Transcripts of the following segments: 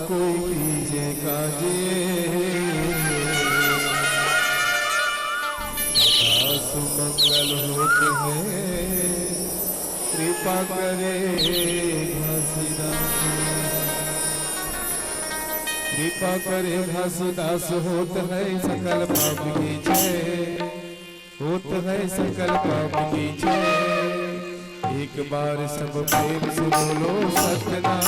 कोई कीजे काजे, सुमंगल होते हैं कृपा करे घासीदास, कृपा करे घासीदास। होत है सकल पाप की जय, होत है सकल पाप की जय। एक बार सब प्रेम से बोलो सत्यनाम।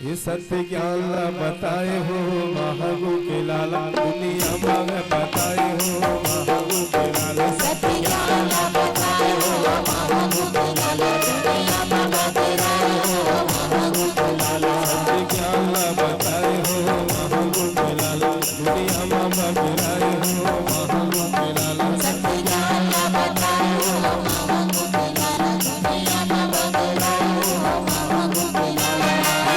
ये सत्य ज्ञान बताए हो महागु के लाला, दुनिया में बताए हो महागु के लाला। सत्य ज्ञान बताए हो महागु के लाला, दुनिया में बताए हो महागु के लाला। सत्य ज्ञान बताए हो महागु के लाला, दुनिया में बताए हो महागु के लाला। सत्य ज्ञान बताए हो महागु के लाला, दुनिया में बताए हो महागु के लाला।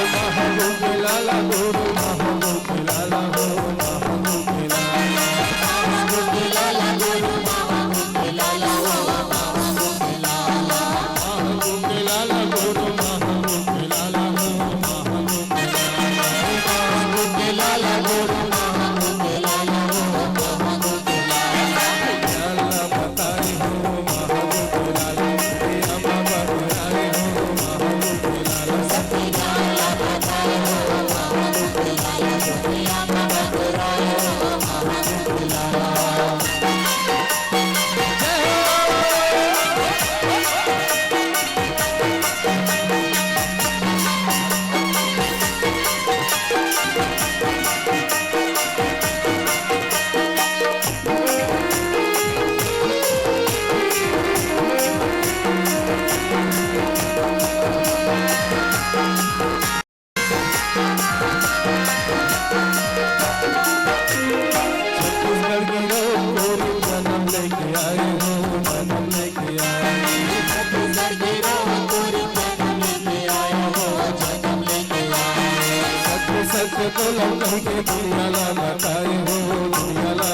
महागु के लाला गुरु महागु के लाला हो महागु के लाला, महागु के लाला गुरु महागु के लाला हो महागु के लाला, महागु के लाला गुरु महागु के लाला हो महागु के लाला, महागु के लाला गुरु महागु के लाला हो महागु के लाला। ज्ञान बताए हो महागु के लाला, हम बताए हो महागु के लाला। सत्य ज्ञान बताए हो महागु के लाला, दुनिया में बताए हो महागु के लाला। सत्य को लौट के दुनिया ला बताए हो दुनिया ला